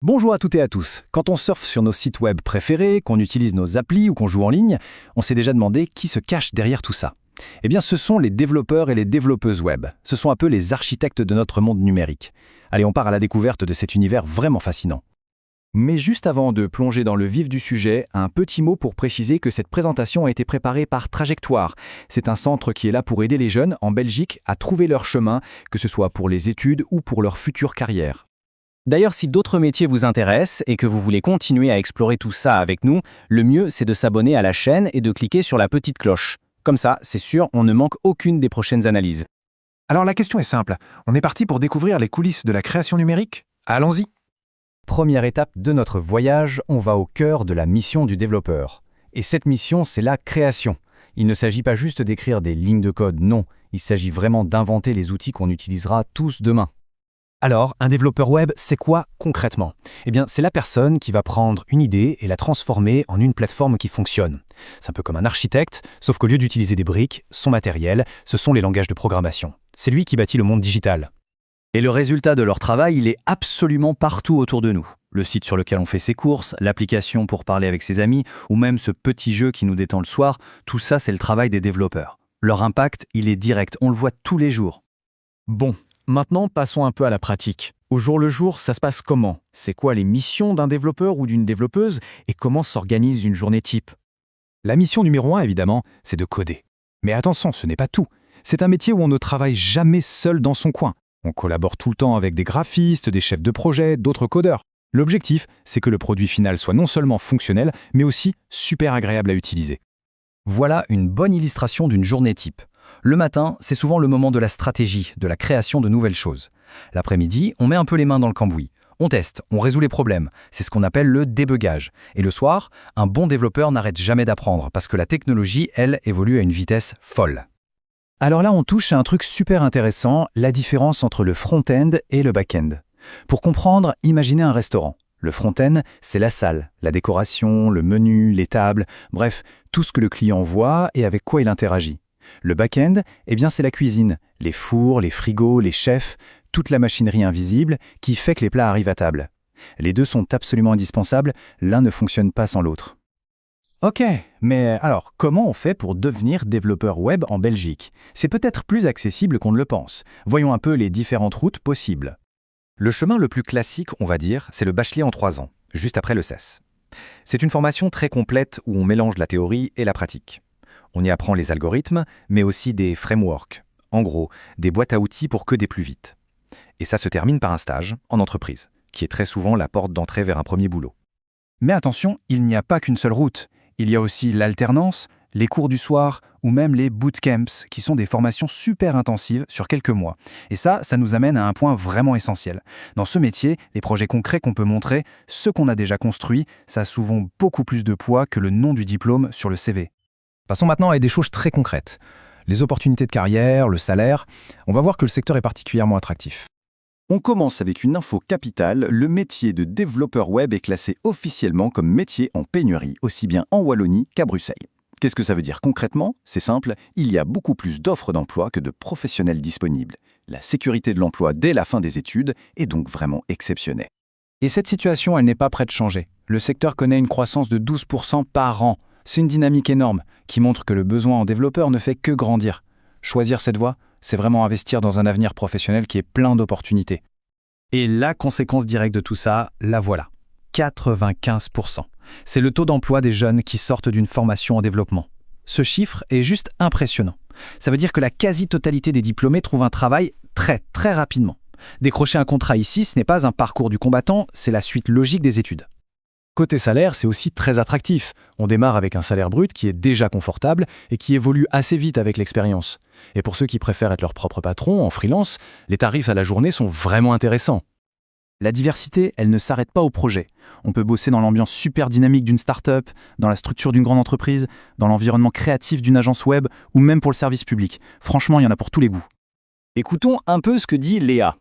Bonjour à toutes et à tous. Quand on surfe sur nos sites web préférés, qu'on utilise nos applis ou qu'on joue en ligne, on s'est déjà demandé qui se cache derrière tout ça. Eh bien, ce sont les développeurs et les développeuses web. Ce sont un peu les architectes de notre monde numérique. Allez, on part à la découverte de cet univers vraiment fascinant. Mais juste avant de plonger dans le vif du sujet, un petit mot pour préciser que cette présentation a été préparée par Trajectoire. C'est un centre qui est là pour aider les jeunes en Belgique à trouver leur chemin, que ce soit pour les études ou pour leur future carrière. D'ailleurs, si d'autres métiers vous intéressent et que vous voulez continuer à explorer tout ça avec nous, le mieux, c'est de s'abonner à la chaîne et de cliquer sur la petite cloche. Comme ça, c'est sûr, on ne manque aucune des prochaines analyses. Alors la question est simple, on est parti pour découvrir les coulisses de la création numérique? Allons-y. Première étape de notre voyage, on va au cœur de la mission du développeur. Et cette mission, c'est la création. Il ne s'agit pas juste d'écrire des lignes de code, non. Il s'agit vraiment d'inventer les outils qu'on utilisera tous demain. Alors, un développeur web, c'est quoi concrètement? Eh bien, c'est la personne qui va prendre une idée et la transformer en une plateforme qui fonctionne. C'est un peu comme un architecte, sauf qu'au lieu d'utiliser des briques, son matériel, ce sont les langages de programmation. C'est lui qui bâtit le monde digital. Et le résultat de leur travail, il est absolument partout autour de nous. Le site sur lequel on fait ses courses, l'application pour parler avec ses amis, ou même ce petit jeu qui nous détend le soir, tout ça, c'est le travail des développeurs. Leur impact, il est direct, on le voit tous les jours. Bon. Maintenant, passons un peu à la pratique. Au jour le jour, ça se passe comment? C'est quoi les missions d'un développeur ou d'une développeuse et comment s'organise une journée type? La mission numéro 1, évidemment, c'est de coder. Mais attention, ce n'est pas tout. C'est un métier où on ne travaille jamais seul dans son coin. On collabore tout le temps avec des graphistes, des chefs de projet, d'autres codeurs. L'objectif, c'est que le produit final soit non seulement fonctionnel, mais aussi super agréable à utiliser. Voilà une bonne illustration d'une journée type. Le matin, c'est souvent le moment de la stratégie, de la création de nouvelles choses. L'après-midi, on met un peu les mains dans le cambouis. On teste, on résout les problèmes. C'est ce qu'on appelle le débugage. Et le soir, un bon développeur n'arrête jamais d'apprendre parce que la technologie, elle, évolue à une vitesse folle. Alors là, on touche à un truc super intéressant, la différence entre le front-end et le back-end. Pour comprendre, imaginez un restaurant. Le front-end, c'est la salle, la décoration, le menu, les tables, bref, tout ce que le client voit et avec quoi il interagit. Le back-end, eh bien c'est la cuisine, les fours, les frigos, les chefs, toute la machinerie invisible qui fait que les plats arrivent à table. Les deux sont absolument indispensables, l'un ne fonctionne pas sans l'autre. Ok, mais alors comment on fait pour devenir développeur web en Belgique? C'est peut-être plus accessible qu'on ne le pense. Voyons un peu les différentes routes possibles. Le chemin le plus classique, on va dire, c'est le bachelier en 3 ans, juste après le CES. C'est une formation très complète où on mélange la théorie et la pratique. On y apprend les algorithmes, mais aussi des frameworks. En gros, des boîtes à outils pour coder plus vite. Et ça se termine par un stage en entreprise, qui est très souvent la porte d'entrée vers un premier boulot. Mais attention, il n'y a pas qu'une seule route. Il y a aussi l'alternance, les cours du soir ou même les bootcamps, qui sont des formations super intensives sur quelques mois. Et ça nous amène à un point vraiment essentiel. Dans ce métier, les projets concrets qu'on peut montrer, ceux qu'on a déjà construits, ça a souvent beaucoup plus de poids que le nom du diplôme sur le CV. Passons maintenant à des choses très concrètes. Les opportunités de carrière, le salaire, on va voir que le secteur est particulièrement attractif. On commence avec une info capitale, le métier de développeur web est classé officiellement comme métier en pénurie, aussi bien en Wallonie qu'à Bruxelles. Qu'est-ce que ça veut dire concrètement? C'est simple, il y a beaucoup plus d'offres d'emploi que de professionnels disponibles. La sécurité de l'emploi dès la fin des études est donc vraiment exceptionnelle. Et cette situation, elle n'est pas près de changer. Le secteur connaît une croissance de 12% par an. C'est une dynamique énorme qui montre que le besoin en développeurs ne fait que grandir. Choisir cette voie, c'est vraiment investir dans un avenir professionnel qui est plein d'opportunités. Et la conséquence directe de tout ça, la voilà. 95%. C'est le taux d'emploi des jeunes qui sortent d'une formation en développement. Ce chiffre est juste impressionnant. Ça veut dire que la quasi-totalité des diplômés trouvent un travail très rapidement. Décrocher un contrat ici, ce n'est pas un parcours du combattant, c'est la suite logique des études. Côté salaire, c'est aussi très attractif. On démarre avec un salaire brut qui est déjà confortable et qui évolue assez vite avec l'expérience. Et pour ceux qui préfèrent être leur propre patron, en freelance, les tarifs à la journée sont vraiment intéressants. La diversité, elle ne s'arrête pas au projet. On peut bosser dans l'ambiance super dynamique d'une start-up, dans la structure d'une grande entreprise, dans l'environnement créatif d'une agence web ou même pour le service public. Franchement, il y en a pour tous les goûts. Écoutons un peu ce que dit Léa.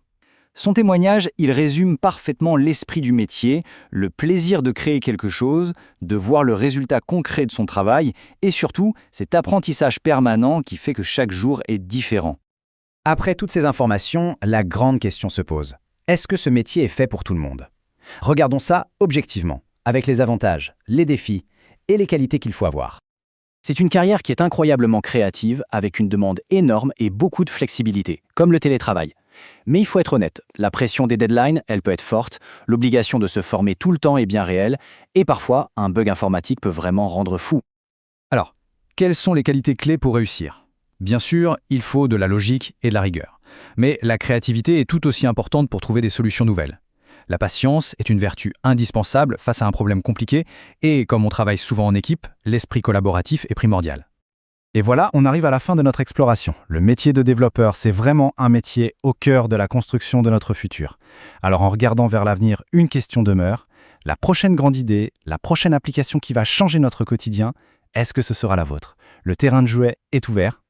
Son témoignage, il résume parfaitement l'esprit du métier, le plaisir de créer quelque chose, de voir le résultat concret de son travail et surtout cet apprentissage permanent qui fait que chaque jour est différent. Après toutes ces informations, la grande question se pose. Est-ce que ce métier est fait pour tout le monde? Regardons ça objectivement, avec les avantages, les défis et les qualités qu'il faut avoir. C'est une carrière qui est incroyablement créative, avec une demande énorme et beaucoup de flexibilité, comme le télétravail. Mais il faut être honnête, la pression des deadlines, elle peut être forte, l'obligation de se former tout le temps est bien réelle, et parfois, un bug informatique peut vraiment rendre fou. Alors, quelles sont les qualités clés pour réussir? Bien sûr, il faut de la logique et de la rigueur. Mais la créativité est tout aussi importante pour trouver des solutions nouvelles. La patience est une vertu indispensable face à un problème compliqué et, comme on travaille souvent en équipe, l'esprit collaboratif est primordial. Et voilà, on arrive à la fin de notre exploration. Le métier de développeur, c'est vraiment un métier au cœur de la construction de notre futur. Alors en regardant vers l'avenir, une question demeure. La prochaine grande idée, la prochaine application qui va changer notre quotidien, est-ce que ce sera la vôtre? Le terrain de jeu est ouvert.